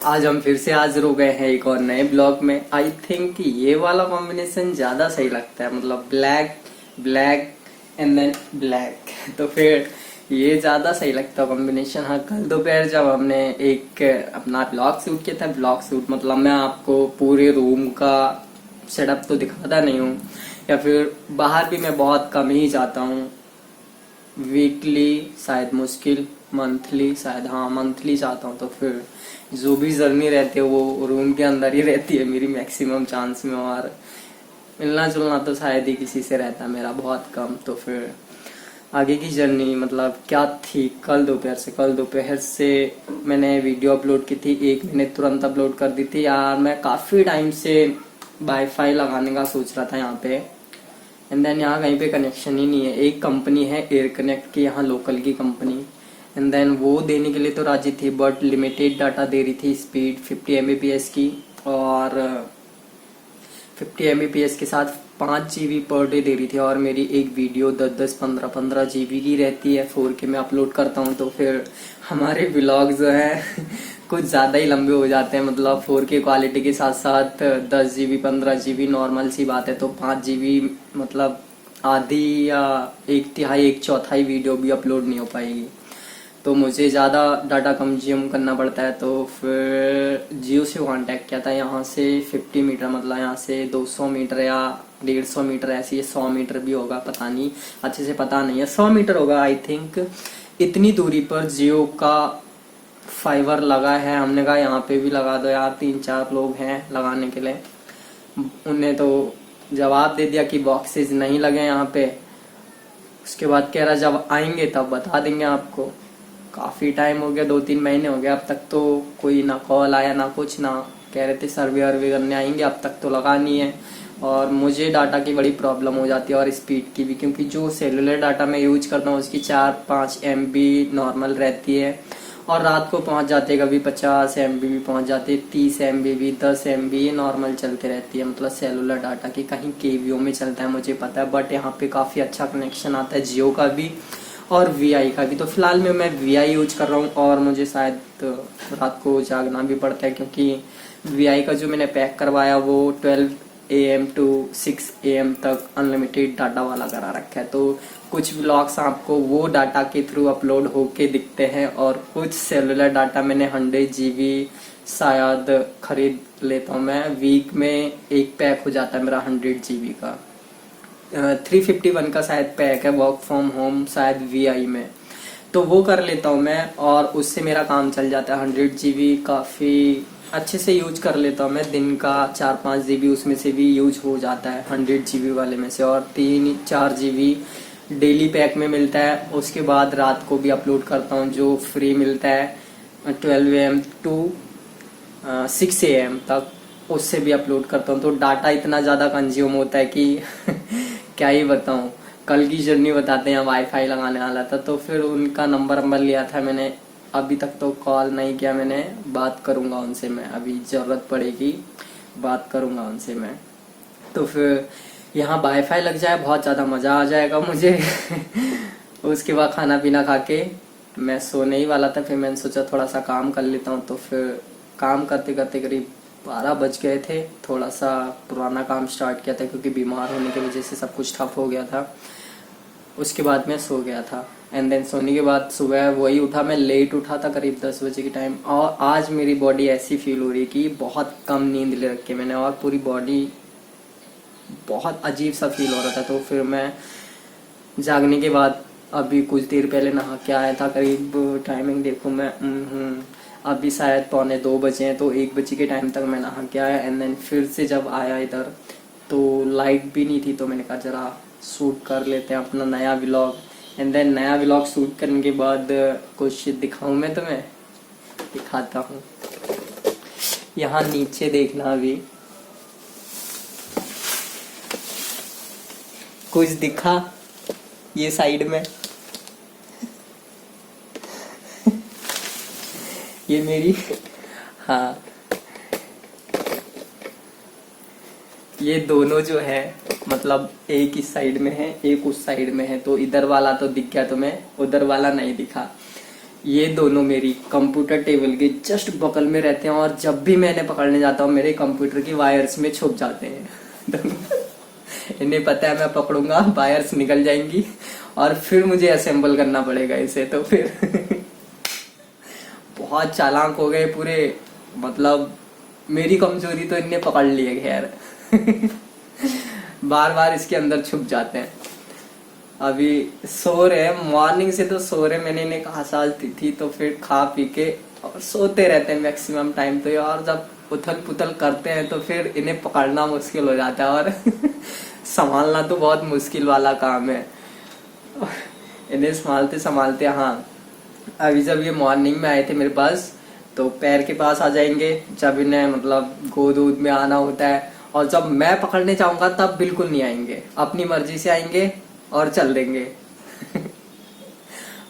आज हम फिर से हाजिर हो गए हैं एक और नए ब्लॉग में। आई थिंक ये वाला कॉम्बिनेशन ज्यादा सही लगता है, मतलब black black and then black. तो फिर ये ज्यादा सही लगता है कॉम्बिनेशन। हाँ, कल दोपहर जब हमने एक अपना ब्लॉग शूट किया था, ब्लॉग शूट मतलब मैं आपको पूरे रूम का सेटअप तो दिखाता नहीं हूँ, या फिर बाहर भी मैं बहुत कम ही जाता हूँ। वीकली शायद, मुश्किल मंथली शायद, हाँ मंथली जाता हूँ। तो फिर जो भी जर्नी रहती है वो रूम के अंदर ही रहती है मेरी मैक्सिमम चांस में, और मिलना जुलना तो शायद ही किसी से रहता है मेरा बहुत कम। तो फिर आगे की जर्नी मतलब क्या थी, कल दोपहर से मैंने वीडियो अपलोड की थी, 1 मिनट तुरंत अपलोड कर दी थी यार। मैं काफ़ी टाइम से वाईफाई लगाने का सोच रहा था यहाँ पे, एंड देन यहाँ कहीं पे कनेक्शन ही नहीं है। एक कंपनी है एयर कनेक्ट की, यहाँ लोकल की कंपनी, एंड देन वो देने के लिए तो राजी थी, बट लिमिटेड डाटा दे रही थी, स्पीड 50 Mbps की, और 50 Mbps के साथ 5 GB पर डे दे रही थी। और मेरी एक वीडियो 10-15 GB की रहती है, 4K में अपलोड करता हूँ। तो फिर हमारे व्लॉग जो है कुछ ज़्यादा ही लंबे हो जाते हैं, मतलब 4K क्वालिटी के साथ साथ 10 GB 15 GB नॉर्मल सी बात है, तो 5 GB मतलब आधी या एक तिहाई एक चौथाई वीडियो भी अपलोड नहीं हो पाएगी। तो मुझे ज़्यादा डाटा कंज्यूम करना पड़ता है। तो फिर जियो से कांटेक्ट किया था, यहाँ से 50 मीटर, मतलब यहाँ से 200 मीटर या 150 मीटर, ऐसी है 100 मीटर भी होगा, पता नहीं, अच्छे से पता नहीं है, 100 मीटर होगा आई थिंक। इतनी दूरी पर जियो का फाइबर लगा है। हमने कहा यहाँ पे भी लगा दो यार, 3-4 लोग हैं लगाने के लिए। उन्हें तो जवाब दे दिया कि बॉक्सेस नहीं लगे यहाँ पे। उसके बाद कह रहा जब आएंगे तब बता देंगे आपको। काफ़ी टाइम हो गया, 2-3 महीने हो गया, अब तक तो कोई ना कॉल आया ना कुछ, ना कह रहे थे सर्वे वर्वे करने आएंगे, अब तक तो लगा नहीं है। और मुझे डाटा की बड़ी प्रॉब्लम हो जाती है, और स्पीड की भी, क्योंकि जो सेलुलर डाटा मैं यूज करता हूँ उसकी 4-5 MB नॉर्मल रहती है, और रात को पहुँच जाते कभी 50 MB भी पहुँच जाती है, 30 MB भी, 10 MB ये नॉर्मल चलते रहती है, मतलब सेलुलर डाटा की। कहीं केवीओ में चलता है मुझे पता है, बट यहाँ पे काफ़ी अच्छा कनेक्शन आता है जियो का भी और वीआई का भी। तो फिलहाल में मैं वीआई यूज कर रहा हूँ, और मुझे शायद रात को जागना भी पड़ता है, क्योंकि वीआई का जो मैंने पैक करवाया वो 12 AM to 6 AM तक अनलिमिटेड डाटा वाला करा रखा है। तो कुछ व्लॉग्स आपको वो डाटा के थ्रू अपलोड होके दिखते हैं, और कुछ सेलुलर डाटा मैंने 100 GB शायद खरीद लेता हूँ मैं। वीक में एक पैक हो जाता है मेरा 100 GB का। 351 का शायद पैक है वर्क फ्रॉम होम, शायद वीआई में, तो वो कर लेता हूँ मैं, और उससे मेरा काम चल जाता है। 100 GB काफ़ी अच्छे से यूज कर लेता हूँ मैं, दिन का 4-5 GB उसमें से भी यूज हो जाता है 100 GB वाले में से, और 3-4 GB डेली पैक में मिलता है। उसके बाद रात को भी अपलोड करता हूँ जो फ्री मिलता है 12 AM to 6 AM तक, उससे भी अपलोड करता हूँ। तो डाटा इतना ज़्यादा कंज्यूम होता है कि क्या ही बताऊँ। कल की जर्नी बताते हैं, वाईफाई लगाने वाला था, तो फिर उनका नंबर लिया था मैंने, अभी तक तो कॉल नहीं किया मैंने, बात करूँगा उनसे मैं, अभी ज़रूरत पड़ेगी बात करूँगा उनसे मैं। तो फिर यहाँ वाईफाई लग जाए बहुत ज़्यादा मज़ा आ जाएगा मुझे। उसके बाद खाना पीना खा के मैं सोने ही वाला था, फिर मैंने सोचा थोड़ा सा काम कर लेता हूँ। तो फिर काम करते करते करीब 12 बज गए थे। थोड़ा सा पुराना काम स्टार्ट किया था, क्योंकि बीमार होने की वजह से सब कुछ ठप हो गया था। उसके बाद मैं सो गया था, एंड देन सोने के बाद सुबह वही उठा, मैं लेट उठा था करीब 10 बजे के टाइम। और आज मेरी बॉडी ऐसी फील हो रही है कि बहुत कम नींद ले रखी है मैंने, और पूरी बॉडी बहुत अजीब सा फील हो रहा था। तो फिर मैं जागने के बाद अभी कुछ देर पहले नहा के आया था, करीब टाइमिंग देखूँ मैं, अभी शायद 1:45 बजे हैं, तो 1 बजे के टाइम तक मैं नहा के आया। एंड देन फिर से जब आया इधर तो लाइट भी नहीं थी, तो मैंने कहा जरा शूट कर लेते हैं अपना नया व्लॉग। एंड देन नया व्लॉग शूट करने के बाद कुछ दिखाऊं मैं तुम्हें, दिखाता हूँ। यहाँ नीचे देखना, अभी कुछ दिखा ये साइड में। ये मेरी, हाँ ये दोनों जो है, मतलब एक इस साइड में है एक उस साइड में है, तो इधर वाला तो दिख गया तुम्हें, उधर वाला नहीं दिखा। ये दोनों मेरी कंप्यूटर टेबल के जस्ट बगल में रहते हैं और जब भी मैं इन्हें पकड़ने जाता हूँ मेरे कंप्यूटर की वायर्स में छुप जाते हैं। इन्हें पता है मैं पकड़ूंगा वायर्स निकल जाएंगी और फिर मुझे असेंबल करना पड़ेगा इसे। तो फिर बहुत चालाक हो गए पूरे, मतलब मेरी कमजोरी तो इनने पकड़ ली है खैर। बार बार इसके अंदर छुप जाते हैं। अभी सो रहे हैं, मॉर्निंग से तो सो रहे, मैंने इन्हें कहा आज थी तो फिर खा पी के और सोते रहते हैं मैक्सिमम टाइम। तो यार जब उथल पुथल करते हैं तो फिर इन्हें पकड़ना मुश्किल हो जाता है और संभालना तो बहुत मुश्किल वाला काम है। इन्हें संभालते संभालते, हाँ अभी जब ये मॉर्निंग में आए थे मेरे पास तो पैर के पास आ जाएंगे जब इन्हें मतलब गोद वोद में आना होता है, और जब मैं पकड़ने जाऊंगा तब बिल्कुल नहीं आएंगे, अपनी मर्जी से आएंगे और चल देंगे।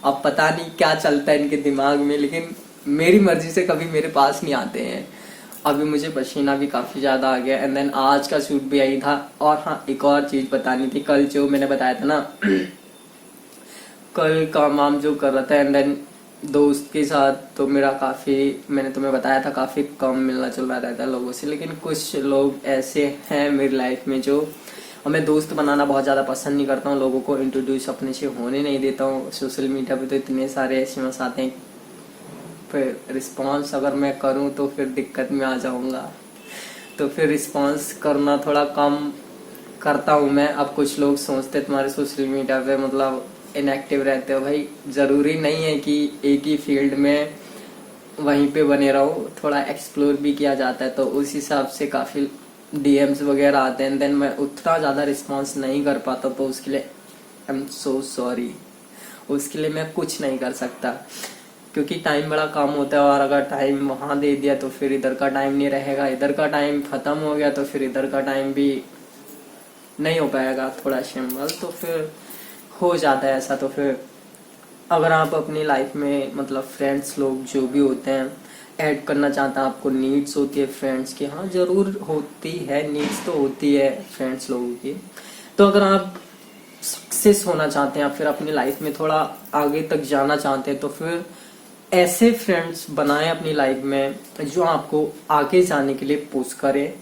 अब पता नहीं क्या चलता है इनके दिमाग में, लेकिन मेरी मर्जी से कभी मेरे पास नहीं आते हैं। अभी मुझे पसीना भी काफी ज्यादा आ गया एंड देन आज का शूट भी आई था। और हाँ एक और चीज बतानी थी, कल जो मैंने बताया था ना कल काम वाम जो कर रहा था एंड देन दोस्त के साथ, तो मेरा काफी, मैंने तुम्हें बताया था काफी कम मिलना जुलना रहता है लोगों से, लेकिन कुछ लोग ऐसे हैं मेरी लाइफ में जो, और मैं दोस्त बनाना बहुत ज़्यादा पसंद नहीं करता हूँ, लोगों को इंट्रोड्यूस अपने से होने नहीं देता हूँ। सोशल मीडिया पे तो इतने सारे एसएमएस आते हैं, फिर रिस्पॉन्स अगर मैं करूँ तो फिर दिक्कत में आ जाऊँगा, तो फिर रिस्पॉन्स करना थोड़ा कम करता हूँ मैं। अब कुछ लोग सोचते तुम्हारे सोशल मीडिया पे मतलब इनएक्टिव रहते हो, भाई ज़रूरी नहीं है कि एक ही फील्ड में वहीं पे बने रहो, थोड़ा एक्सप्लोर भी किया जाता है। तो उस हिसाब से काफ़ी डीएम्स वगैरह आते हैं, देन मैं उतना ज़्यादा रिस्पॉन्स नहीं कर पाता, तो उसके लिए आई एम सो सॉरी, उसके लिए मैं कुछ नहीं कर सकता क्योंकि टाइम बड़ा कम होता है। और अगर टाइम वहाँ दे दिया तो फिर इधर का टाइम नहीं रहेगा, इधर का टाइम ख़त्म हो गया तो फिर इधर का टाइम भी नहीं हो पाएगा थोड़ा शिमल, तो फिर हो जाता है ऐसा। तो फिर अगर आप अपनी लाइफ में मतलब फ्रेंड्स लोग जो भी होते हैं ऐड करना चाहते हैं, आपको नीड्स होती है फ्रेंड्स की, हाँ जरूर होती है, नीड्स तो होती है फ्रेंड्स लोगों की। तो अगर आप सक्सेस होना चाहते हैं या फिर अपनी लाइफ में थोड़ा आगे तक जाना चाहते हैं तो फिर ऐसे फ्रेंड्स बनाएं अपनी लाइफ में जो आपको आगे जाने के लिए पुश करें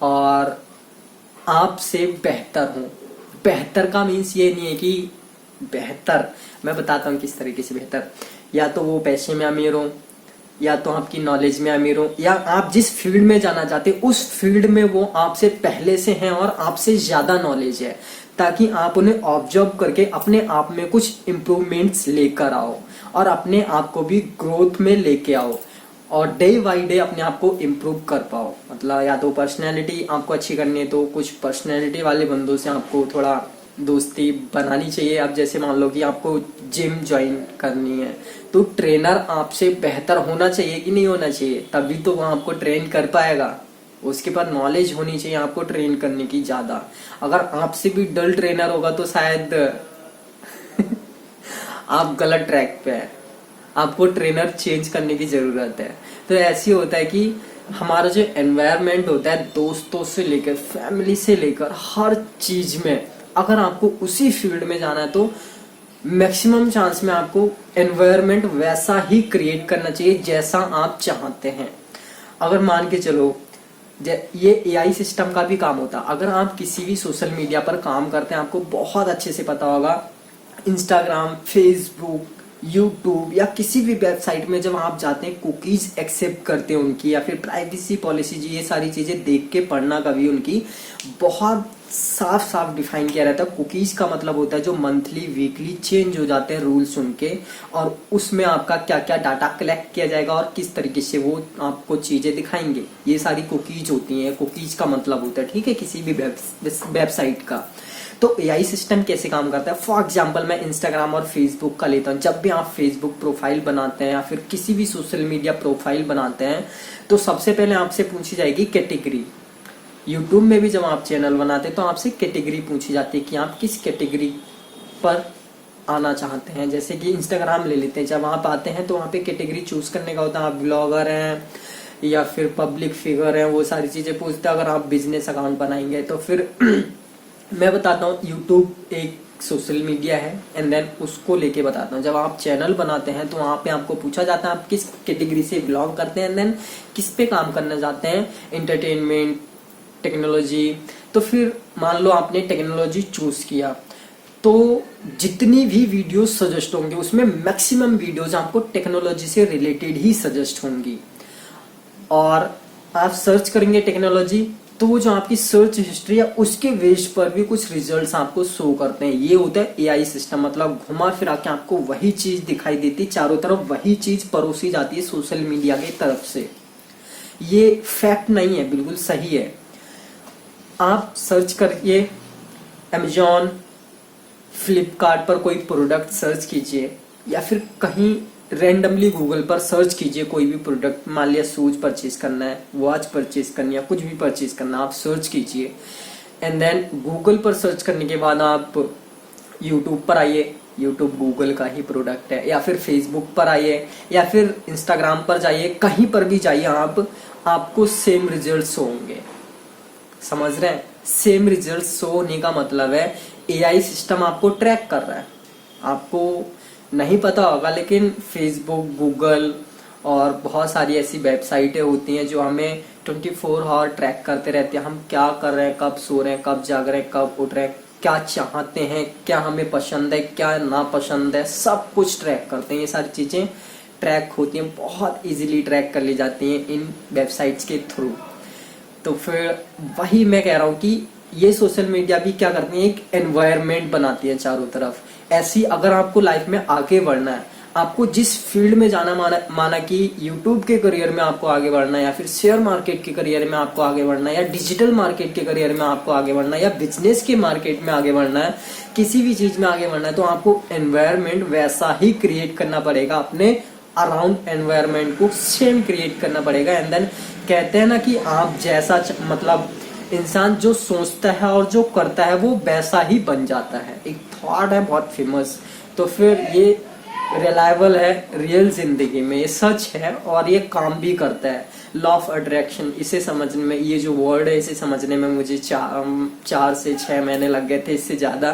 और आपसे बेहतर हो। बेहतर का मीन्स ये नहीं है कि बेहतर, मैं बताता हूँ किस तरीके से बेहतर, या तो वो पैसे में अमीर हो, या तो आपकी नॉलेज में अमीर हो, या आप जिस फील्ड में जाना चाहते हैं उस फील्ड में वो आपसे पहले से हैं और आपसे ज्यादा नॉलेज है, ताकि आप उन्हें ऑब्जर्व करके अपने आप में कुछ इम्प्रूवमेंट्स लेकर आओ और अपने आप को भी ग्रोथ में लेके आओ और डे बाई डे अपने आप को इम्प्रूव कर पाओ। मतलब या तो पर्सनैलिटी आपको अच्छी करनी है तो कुछ पर्सनैलिटी वाले बंदों से आपको थोड़ा दोस्ती बनानी चाहिए। अब जैसे मान लो कि आपको जिम ज्वाइन करनी है तो ट्रेनर आपसे बेहतर होना चाहिए कि नहीं होना चाहिए, तभी तो वो आपको ट्रेन कर पाएगा। उसके पास नॉलेज होनी चाहिए आपको ट्रेन करने की ज्यादा। अगर आपसे भी डल ट्रेनर होगा तो शायद आप गलत ट्रैक पे हैं, आपको ट्रेनर चेंज करने की जरूरत है। तो ऐसे होता है कि हमारा जो एनवायरनमेंट होता है दोस्तों से लेकर फैमिली से लेकर हर चीज में, अगर आपको उसी फील्ड में जाना है तो मैक्सिमम चांस में आपको एनवायरनमेंट वैसा ही क्रिएट करना चाहिए जैसा आप चाहते हैं। अगर मान के चलो ये एआई सिस्टम का भी काम होता, अगर आप किसी भी सोशल मीडिया पर काम करते हैं आपको बहुत अच्छे से पता होगा, इंस्टाग्राम, फेसबुक, यूट्यूब या किसी भी वेबसाइट में जब आप जाते हैं कुकीज एक्सेप्ट करते हैं उनकी, या फिर प्राइवेसी पॉलिसी, ये सारी चीजें देख के पढ़ना कभी उनकी बहुत साफ साफ डिफाइन किया रहता है। कुकीज का मतलब होता है जो मंथली वीकली चेंज हो जाते हैं रूल्स उनके, और उसमें आपका क्या क्या डाटा कलेक्ट किया जाएगा और किस तरीके से वो आपको चीजें दिखाएंगे, ये सारी कुकीज होती हैं। कुकीज का मतलब होता है ठीक है किसी भी वेबसाइट का। तो एआई सिस्टम कैसे काम करता है, फॉर एग्जाम्पल मैं इंस्टाग्राम और फेसबुक का लेता हूँ। जब भी आप फेसबुक प्रोफाइल बनाते हैं या फिर किसी भी सोशल मीडिया प्रोफाइल बनाते हैं तो सबसे पहले आपसे पूछी जाएगी कैटेगरी। यूट्यूब में भी जब आप चैनल बनाते हैं तो आपसे कैटेगरी पूछी जाती है कि आप किस कैटेगरी पर आना चाहते हैं। जैसे कि इंस्टाग्राम ले लेते हैं, जब आप आते हैं तो वहाँ पे कैटेगरी चूज करने का होता है, आप ब्लॉगर हैं या फिर पब्लिक फिगर हैं, वो सारी चीजें पूछते हैं। अगर आप बिजनेस अकाउंट बनाएंगे तो फिर मैं बताता हूँ यूट्यूब एक सोशल मीडिया है एंड देन उसको लेके बताता हूँ। जब आप चैनल बनाते हैं तो वहाँ पे आपको पूछा जाता है आप किस कैटेगरी से बिलोंग करते हैं एंड देन किस पे काम करना चाहते हैं, एंटरटेनमेंट, टेक्नोलॉजी। तो फिर मान लो आपने टेक्नोलॉजी चूज किया तो जितनी भी वीडियोस सजेस्ट होंगे उसमें मैक्सिमम वीडियोस आपको टेक्नोलॉजी से रिलेटेड ही सजेस्ट होंगी। और आप सर्च करेंगे टेक्नोलॉजी तो वो जो आपकी सर्च हिस्ट्री है उसके बेस पर भी कुछ रिजल्ट्स आपको शो करते हैं। ये होता है एआई सिस्टम, मतलब घुमा फिरा के आपको वही चीज दिखाई देती, चारों तरफ वही चीज परोसी जाती है सोशल मीडिया की तरफ से। ये फैक्ट नहीं है, बिल्कुल सही है। आप सर्च करिए अमेजॉन, फ्लिपकार्ट पर कोई प्रोडक्ट सर्च कीजिए या फिर कहीं रेंडमली गूगल पर सर्च कीजिए कोई भी प्रोडक्ट, मान लिया शूज परचेज करना है, वॉच परचेज करनी है, कुछ भी परचेज करना है, आप सर्च कीजिए एंड देन गूगल पर सर्च करने के बाद आप यूट्यूब पर आइए, यूट्यूब गूगल का ही प्रोडक्ट है, या फिर फेसबुक पर आइए या फिर इंस्टाग्राम पर जाइए, कहीं पर भी जाइए आपको सेम रिजल्ट्स होंगे। समझ रहे हैं? सेम रिजल्ट्स शो होने का मतलब है एआई सिस्टम आपको ट्रैक कर रहा है। आपको नहीं पता होगा लेकिन फेसबुक, गूगल और बहुत सारी ऐसी वेबसाइटें होती हैं जो हमें 24 आवर ट्रैक करते रहते हैं। हम क्या कर रहे हैं, कब सो रहे हैं, कब जाग रहे हैं, कब उठ रहे हैं, क्या चाहते हैं, क्या हमें पसंद है, क्या ना पसंद है, सब कुछ ट्रैक करते हैं। ये सारी चीजें ट्रैक होती हैं, बहुत इजीली ट्रैक कर ली जाती हैं इन वेबसाइट्स के थ्रू। तो फिर वही मैं कह रहा हूँ कि ये सोशल मीडिया भी क्या करती है, एक एनवायरनमेंट बनाती है चारों तरफ। ऐसी अगर आपको लाइफ में आगे बढ़ना है, आपको जिस फील्ड में जाना, माना कि यूट्यूब के करियर में आपको आगे बढ़ना है, या फिर शेयर मार्केट के करियर में आपको आगे बढ़ना है, या डिजिटल मार्केट के करियर में आपको आगे बढ़ना है, या बिजनेस के मार्केट में आगे बढ़ना है, किसी भी चीज में आगे बढ़ना है, तो आपको एनवायरनमेंट वैसा ही क्रिएट करना पड़ेगा, अपने अराउंड एनवायरनमेंट को सेम क्रिएट करना पड़ेगा। एंड देन कहते हैं ना कि आप जैसा मतलब इंसान जो सोचता है और जो करता है वो वैसा ही बन जाता है। एक थॉट है बहुत फेमस, तो फिर ये रिलायबल है रियल जिंदगी में, ये सच है और ये काम भी करता है। लॉ ऑफ अट्रैक्शन, इसे समझने में, ये जो वर्ड है इसे समझने में मुझे 4 से 6 महीने लग गए थे, इससे ज्यादा।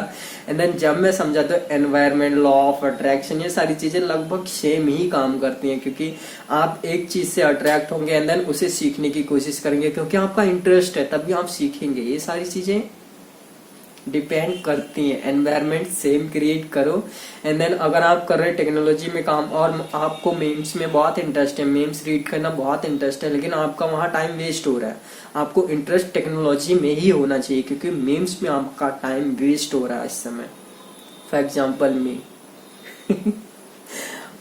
एंड देन जब मैं समझा तो एनवायरनमेंट, लॉ ऑफ अट्रैक्शन, ये सारी चीजें लगभग सेम ही काम करती हैं, क्योंकि आप एक चीज से अट्रैक्ट होंगे एंड देन उसे सीखने की कोशिश करेंगे क्योंकि आपका इंटरेस्ट है, तभी आप सीखेंगे। ये सारी चीजें डिपेंड करती हैं। एनवायरनमेंट सेम क्रिएट करो एंड देन अगर आप कर रहे हैं टेक्नोलॉजी में काम और आपको मीम्स में बहुत इंटरेस्ट है, मीम्स रीड करना बहुत इंटरेस्ट है, लेकिन आपका वहाँ टाइम वेस्ट हो रहा है, आपको इंटरेस्ट टेक्नोलॉजी में ही होना चाहिए, क्योंकि मीम्स में आपका टाइम वेस्ट हो रहा है इस समय। फॉर एग्जाम्पल मी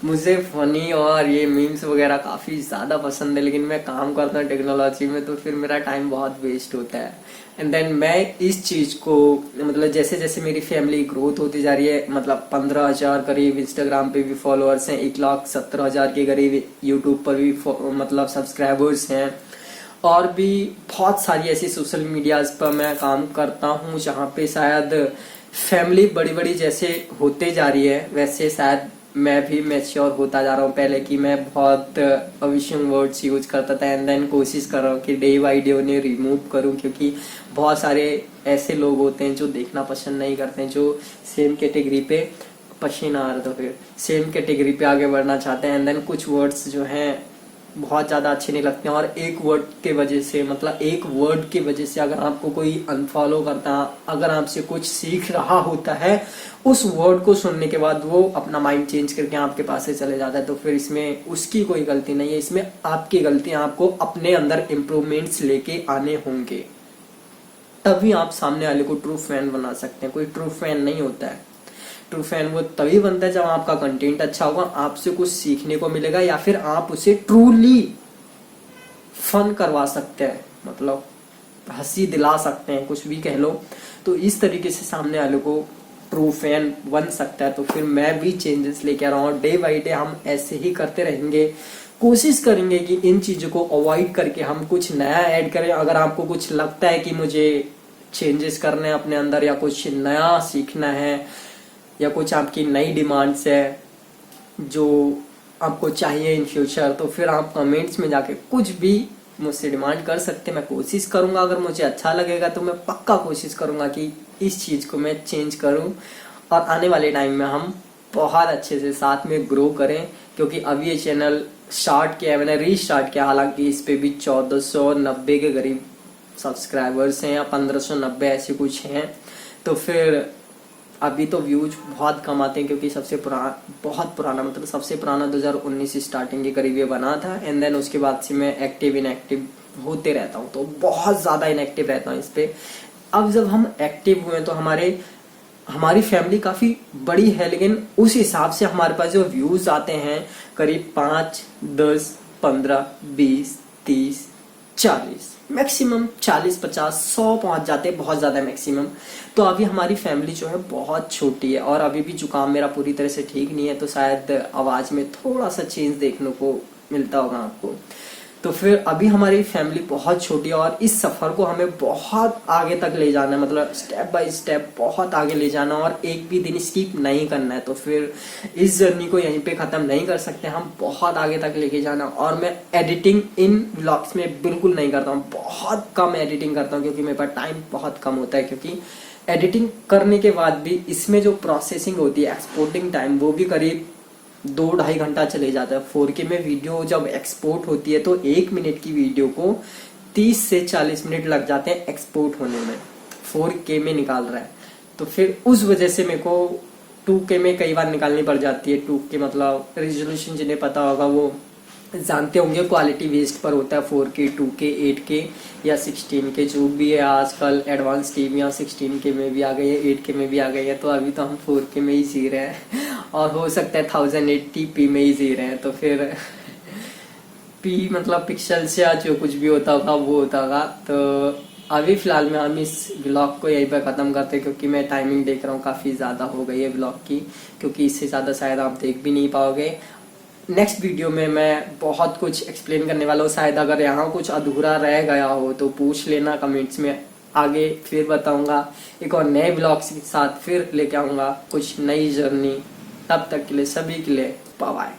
मुझे फनी और ये मीम्स वगैरह काफी ज्यादा पसंद है, लेकिन मैं काम करता हूँ टेक्नोलॉजी में तो फिर मेरा टाइम बहुत वेस्ट होता है। एंड देन मैं इस चीज को, मतलब जैसे जैसे मेरी फैमिली ग्रोथ होती जा रही है, मतलब 15,000 करीब इंस्टाग्राम पे भी फॉलोअर्स हैं, 1,70,000 के करीब यूट्यूब पर भी मतलब सब्सक्राइबर्स हैं, और भी बहुत सारी ऐसी सोशल मीडियाज पर मैं काम करता हूँ जहाँ पे शायद फैमिली बड़ी बड़ी जैसे होते जा रही है वैसे शायद मैं भी मैच्योर होता जा रहा हूँ। पहले कि मैं बहुत अविशिंग वर्ड्स यूज करता था एंड देन कोशिश कर रहा हूँ कि डे बाई डे उन्हें रिमूव करूँ, क्योंकि बहुत सारे ऐसे लोग होते हैं जो देखना पसंद नहीं करते हैं, जो सेम कैटेगरी पे पसीना आ रहा तो फिर सेम कैटेगरी पे आगे बढ़ना चाहते हैं। एंड देन कुछ वर्ड्स जो हैं बहुत ज्यादा अच्छे नहीं लगते हैं, और एक वर्ड के वजह से, मतलब एक वर्ड की वजह से अगर आपको कोई अनफॉलो करता, अगर आपसे कुछ सीख रहा होता है, उस वर्ड को सुनने के बाद वो अपना माइंड चेंज करके आपके पास से चले जाता है, तो फिर इसमें उसकी कोई गलती नहीं है, इसमें आपकी गलती है। आपको अपने अंदर इम्प्रूवमेंट्स लेके आने होंगे, तभी आप सामने वाले को ट्रू फैन बना सकते हैं। कोई ट्रू फैन नहीं होता है, ट्रू फैन वो तभी बनता है जब आपका कंटेंट अच्छा होगा, आपसे कुछ सीखने को मिलेगा, या फिर आप उसे ट्रूली फन करवा सकते हैं, मतलब हंसी दिला सकते हैं, कुछ भी कह लो। तो इस तरीके से सामने वाले को ट्रू फैन बन सकता है। तो फिर मैं भी चेंजेस लेके आ रहा हूँ, डे बाई डे हम ऐसे ही करते रहेंगे, कोशिश करेंगे कि इन चीजों को अवॉइड करके हम कुछ नया ऐड करें। अगर आपको कुछ लगता है कि मुझे चेंजेस करने हैं अपने अंदर, या कुछ नया सीखना है, या कुछ आपकी नई डिमांड्स है जो आपको चाहिए इन फ्यूचर, तो फिर आप कमेंट्स में जाके कुछ भी मुझसे डिमांड कर सकते हैं। मैं कोशिश करूंगा, अगर मुझे अच्छा लगेगा तो मैं पक्का कोशिश करूंगा कि इस चीज को मैं चेंज करूं और आने वाले टाइम में हम बहुत अच्छे से साथ में ग्रो करें, क्योंकि अभी ये चैनल स्टार्ट किया है मैंने, रीस्टार्ट किया, हालांकि इस पे भी 1490 के करीब सब्सक्राइबर्स हैं या 1590 ऐसे कुछ हैं। तो फिर अभी तो व्यूज बहुत कम आते हैं, क्योंकि बहुत पुराना मतलब सबसे पुराना 2019 स्टार्टिंग के करीब ये बना था, एंड देन उसके बाद से मैं एक्टिव इनएक्टिव होते रहता हूँ, तो बहुत ज्यादा इनएक्टिव रहता हूँ इस पे। अब जब हम एक्टिव हुए तो हमारी फैमिली काफी बड़ी है, लेकिन उस हिसाब से हमारे पास जो व्यूज आते हैं करीब 5, 10, 15, 20, 30, 40, मैक्सिमम 40, 50, 100 पहुंच जाते हैं, बहुत ज्यादा मैक्सिमम। तो अभी हमारी फैमिली जो है बहुत छोटी है, और अभी भी जुकाम मेरा पूरी तरह से ठीक नहीं है, तो शायद आवाज में थोड़ा सा चेंज देखने को मिलता होगा आपको। तो फिर अभी हमारी फैमिली बहुत छोटी है, और इस सफर को हमें बहुत आगे तक ले जाना है, मतलब स्टेप बाय स्टेप बहुत आगे ले जाना, और एक भी दिन स्किप नहीं करना है। तो फिर इस जर्नी को यहीं पे खत्म नहीं कर सकते, हम बहुत आगे तक लेके जाना। और मैं एडिटिंग इन व्लॉग्स में बिल्कुल नहीं करता हूँ, बहुत कम एडिटिंग करता हूँ, क्योंकि मेरे पास टाइम बहुत कम होता है। क्योंकि एडिटिंग करने के बाद भी इसमें जो प्रोसेसिंग होती है, एक्सपोर्टिंग टाइम, वो भी करीब 2-2.5 घंटा चले जाता है। 4K में वीडियो जब एक्सपोर्ट होती है तो 1 मिनट की वीडियो को 30 से 40 मिनट लग जाते हैं एक्सपोर्ट होने में, 4K में निकाल रहा है। तो फिर उस वजह से मेरे को 2K में कई बार निकालनी पड़ जाती है। 2K मतलब रेजोल्यूशन, जिन्हें पता होगा वो जानते होंगे, क्वालिटी वेस्ट पर होता है। 4K, 2K, 8K या 16K जो भी है, आजकल एडवांस टीवियाँ 16K में भी आ गई है, 8K में भी आ गई है। तो अभी तो हम 4K में ही जी रहे हैं, और हो सकता है 1080p में ही जी रहे हैं। तो फिर P मतलब पिक्सल्स या जो कुछ भी होता होगा वो होता होगा। तो अभी फिलहाल में हम इस ब्लॉग को यहीं पर खत्म करते हैं, क्योंकि मैं टाइमिंग देख रहा हूँ काफी ज्यादा हो गई है ब्लॉग की, क्योंकि इससे ज्यादा शायद आप देख भी नहीं पाओगे। नेक्स्ट वीडियो में मैं बहुत कुछ एक्सप्लेन करने वाला हूँ, शायद अगर यहाँ कुछ अधूरा रह गया हो तो पूछ लेना कमेंट्स में, आगे फिर बताऊंगा। एक और नए ब्लॉग्स के साथ फिर लेके आऊंगा कुछ नई जर्नी। तब तक के लिए सभी के लिए बाय बाय।